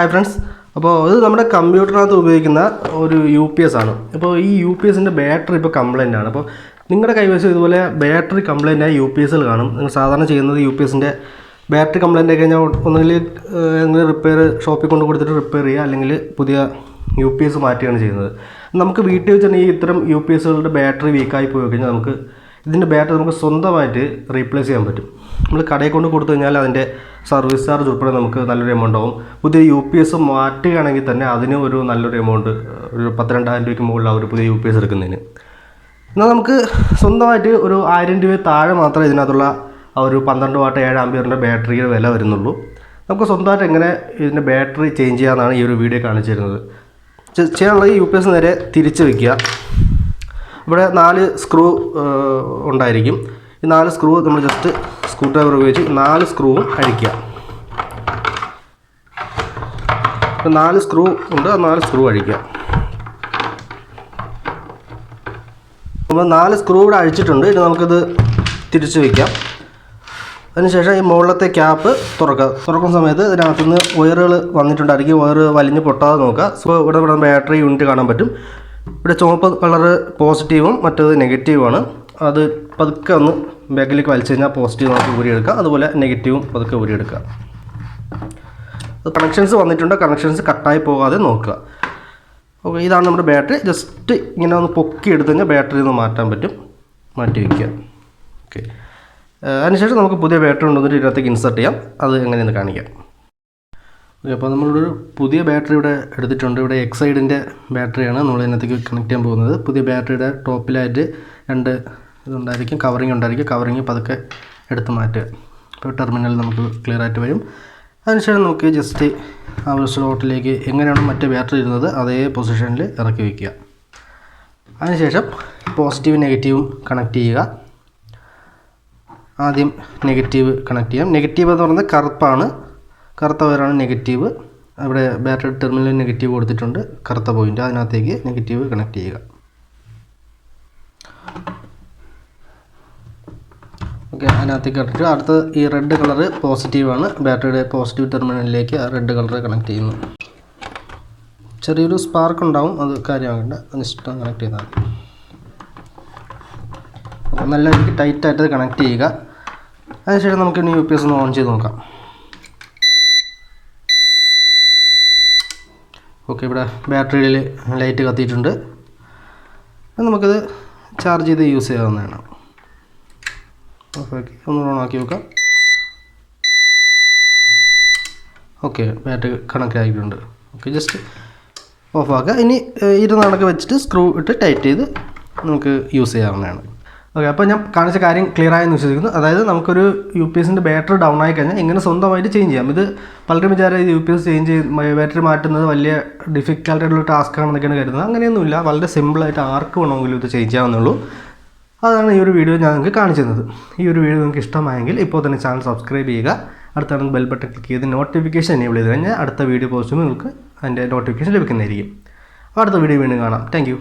Hi friends, അപ്പോൾ ഇത് നമ്മുടെ കമ്പ്യൂട്ടറിനകത്ത് ഉപയോഗിക്കുന്ന ഒരു യു പി എസ് ആണ്. അപ്പോൾ ഈ യു പി എസിൻ്റെ ബാറ്ററി ഇപ്പോൾ കംപ്ലൈൻ്റ് ആണ്. അപ്പോൾ നിങ്ങളുടെ കൈവശം ഇതുപോലെ ബാറ്ററി കംപ്ലൈൻ്റ് ആയ യു പി എസുകൾ കാണും. നിങ്ങൾ സാധാരണ ചെയ്യുന്നത് യു പി എസിൻ്റെ ബാറ്ററി കംപ്ലൈൻ്റ് ആയി കഴിഞ്ഞാൽ ഒന്നുകിൽ നിങ്ങൾ റിപ്പയർ ഷോപ്പിൽ കൊണ്ട് കൊടുത്തിട്ട് റിപ്പയർ ചെയ്യുക, അല്ലെങ്കിൽ പുതിയ യു പി എസ് മാറ്റുകയാണ് ചെയ്യുന്നത്. നമുക്ക് വീട്ടിൽ വെച്ച് തന്നെ ഈ ഇത്തരം യു പി എസുകളുടെ ബാറ്ററി വീക്കായി പോയി കഴിഞ്ഞാൽ നമുക്ക് ഇതിൻ്റെ ബാറ്ററി നമുക്ക് സ്വന്തമായിട്ട് റീപ്ലേസ് ചെയ്യാൻ പറ്റും. നമ്മൾ കടയിൽ കൊണ്ട് കൊടുത്തു കഴിഞ്ഞാൽ അതിൻ്റെ സർവീസ് ചാർജ് ഉൾപ്പെടെ നമുക്ക് നല്ലൊരു എമൗണ്ട് ആവും. പുതിയ യു പി എസ് മാറ്റുകയാണെങ്കിൽ തന്നെ അതിന് ഒരു നല്ലൊരു എമൗണ്ട്, ഒരു 10,000-2000 രൂപയ്ക്ക് മുകളിലാണ് ഒരു പുതിയ യു പി എസ് എടുക്കുന്നതിന്. എന്നാൽ നമുക്ക് സ്വന്തമായിട്ട് ഒരു 1000 രൂപ താഴെ മാത്രമേ ഇതിനകത്തുള്ള ആ ഒരു 12 വാട്ട് 7 ആമ്പിയറിൻ്റെ ബാറ്ററിയുടെ വില വരുന്നുള്ളൂ. നമുക്ക് സ്വന്തമായിട്ട് എങ്ങനെ ഇതിൻ്റെ ബാറ്ററി ചേഞ്ച് ചെയ്യാമെന്നാണ് ഈ ഒരു വീഡിയോ കാണിച്ചു തരുന്നത്. ചെയ്യാനുള്ളത് ഈ യു പി എസ് നേരെ തിരിച്ച് വയ്ക്കുക. ഇവിടെ 4 സ്ക്രൂ ഉണ്ടായിരിക്കും. ഈ 4 സ്ക്രൂ നമ്മൾ ജസ്റ്റ് സ്ക്രൂ ഡ്രൈവർ ഉപയോഗിച്ച് 4 സ്ക്രൂവും അഴിക്കുക. ഇപ്പോൾ 4 സ്ക്രൂ ഉണ്ട്, ആ 4 സ്ക്രൂ അഴിക്കുക. നമ്മൾ 4 സ്ക്രൂ ഇവിടെ അഴിച്ചിട്ടുണ്ട്. ഇനി നമുക്കിത് തിരിച്ച് വയ്ക്കാം. അതിനുശേഷം ഈ മുകളിലത്തെ ക്യാപ്പ് തുറക്കുന്ന സമയത്ത് ഇതിനകത്തുനിന്ന് വയറുകൾ വന്നിട്ടുണ്ടായിരിക്കും. വയർ വലിഞ്ഞ് പൊട്ടാതെ നോക്കുക. സോ ഇവിടെ ബാറ്ററി യൂണിറ്റ് കാണാൻ പറ്റും. ഇവിടെ ചുവപ്പ് കളറ് പോസിറ്റീവും മറ്റേത് നെഗറ്റീവുമാണ്. അത് പതുക്കെ ഒന്ന് ബാക്കിലേക്ക് വലിച്ചു കഴിഞ്ഞാൽ പോസിറ്റീവ് നമുക്ക് ഊരിയെടുക്കാം, അതുപോലെ നെഗറ്റീവും പതുക്കെ ഊരിയെടുക്കുക. കണക്ഷൻസ് വന്നിട്ടുണ്ട്, കണക്ഷൻസ് കട്ടായി പോകാതെ നോക്കുക. ഓക്കെ, ഇതാണ് നമ്മുടെ ബാറ്ററി. ജസ്റ്റ് ഇങ്ങനെ ഒന്ന് പൊക്കി എടുത്തു കഴിഞ്ഞാൽ ബാറ്ററി ഒന്ന് മാറ്റാൻ പറ്റും. മാറ്റി വയ്ക്കുക. ഓക്കെ, അതിനുശേഷം നമുക്ക് പുതിയ ബാറ്ററി കൊണ്ടുവന്നിട്ട് ഇതിനകത്തേക്ക് ഇൻസർട്ട് ചെയ്യാം. അത് എങ്ങനെയെന്ന് കാണിക്കാം. ഓക്കെ, അപ്പോൾ നമ്മളൊരു പുതിയ ബാറ്ററി ഇവിടെ എടുത്തിട്ടുണ്ട്. ഇവിടെ എക്സൈഡിൻ്റെ ബാറ്ററിയാണ് നമ്മൾ ഇതിനകത്തേക്ക് കണക്ട് ചെയ്യാൻ പോകുന്നത്. പുതിയ ബാറ്ററിയുടെ ടോപ്പിലായിട്ട് 2 ഇതുണ്ടായിരിക്കും, കവറിങ് ഉണ്ടായിരിക്കും. കവറിങ് പതുക്കെ എടുത്ത് മാറ്റുക. ഇപ്പോൾ ടെർമിനൽ നമുക്ക് ക്ലിയർ ആയിട്ട് വരും. അതിനുശേഷം നമുക്ക് ജസ്റ്റ് ആ ഒരു സ്ലോട്ടിലേക്ക് എങ്ങനെയാണ് മറ്റേ ബാറ്ററി ഇരുന്നത് അതേ പൊസിഷനിൽ ഇറക്കി വയ്ക്കുക. അതിനുശേഷം പോസിറ്റീവ് നെഗറ്റീവും കണക്ട് ചെയ്യുക. ആദ്യം നെഗറ്റീവ് കണക്ട് ചെയ്യാം. നെഗറ്റീവ് എന്ന് പറയുന്നത് കറുപ്പാണ്, കറുത്ത വയറാണ് നെഗറ്റീവ്. അവിടെ ബാറ്ററി ടെർമിനൽ നെഗറ്റീവ് കൊടുത്തിട്ടുണ്ട്, കറുത്ത പോയിൻ്റ്. അതിനകത്തേക്ക് നെഗറ്റീവ് കണക്ട് ചെയ്യുക. ഓക്കെ, അതിനകത്തേക്ക് കണക്ട്. അടുത്ത ഈ റെഡ് കളറ് പോസിറ്റീവാണ്. ബാറ്ററിയുടെ പോസിറ്റീവ് ടെർമിനലിലേക്ക് ആ റെഡ് കളർ കണക്ട് ചെയ്യുന്നു. ചെറിയൊരു സ്പാർക്ക് ഉണ്ടാവും, അത് കാര്യമാകേണ്ട. ജസ്റ്റ് കണക്ട് ചെയ്താൽ മതി. നല്ല രീതിക്ക് ടൈറ്റായിട്ട് കണക്ട് ചെയ്യുക. അതിനുശേഷം നമുക്ക് ഇനി യു പി എസ് ഒന്ന് ഓൺ ചെയ്ത് നോക്കാം. ഓക്കെ, ഇവിടെ ബാറ്ററിയിൽ ലൈറ്റ് കത്തിയിട്ടുണ്ട്. നമുക്കിത് ചാർജ് ചെയ്ത് യൂസ് ചെയ്യാവുന്നതാണ്. ഓക്കെ, ഒന്ന് ഓണാക്കി നോക്കാം. ഓക്കെ, ബാറ്ററി കണക്ട് ആക്കിയിട്ടുണ്ട്. ഓക്കെ, ജസ്റ്റ് ഓഫാക്കുക. ഇനി ഇരുന്നണക്ക് വെച്ചിട്ട് സ്ക്രൂ ഇട്ട് ടൈറ്റ് ചെയ്ത് നമുക്ക് യൂസ് ചെയ്യാവുന്നതാണ്. ഓക്കെ, അപ്പോൾ ഞാൻ കാണിച്ച കാര്യം ക്ലിയർ ആയെന്ന് വിശ്വസിക്കുന്നു. അതായത് നമുക്കൊരു യു പി എസിൻ്റെ ബാറ്ററി ഡൗൺ ആയി കഴിഞ്ഞാൽ എങ്ങനെ സ്വന്തമായിട്ട് ചേഞ്ച് ചെയ്യാം. ഇത് പലരും വിചാരം U P S change battery മാറ്റുന്നത് വലിയ ഡിഫിക്കൽട്ട് ആയിട്ടുള്ള ടാസ്ക് ആണെന്നൊക്കെയാണ് കരുതുന്നത്. അങ്ങനെയൊന്നുമില്ല, വളരെ സിമ്പിളായിട്ട് ആർക്ക് വേണമെങ്കിലും ഇത് ചേഞ്ച് ചെയ്യാവുന്നുള്ളൂ. അതാണ് ഈ ഒരു വീഡിയോ ഞാൻ നിങ്ങൾക്ക് കാണിച്ചു തന്നത്. ഈ ഒരു വീഡിയോ നിങ്ങൾക്ക് ഇഷ്ടമായെങ്കിൽ ഇപ്പോൾ തന്നെ ചാനൽ സബ്സ്ക്രൈബ് ചെയ്യുക. അടുത്താണ് ബെൽ ബട്ടൺ ക്ലിക്ക് ചെയ്ത് നോട്ടിഫിക്കേഷൻ എനേബിൾ ചെയ്ത് കഴിഞ്ഞാൽ അടുത്ത വീഡിയോ പോസ്റ്റ് നിങ്ങൾക്ക് അതിൻ്റെ നോട്ടിഫിക്കേഷൻ ലഭിക്കുന്നതായിരിക്കും. അടുത്ത വീഡിയോ വീണ്ടും കാണാം. Thank you.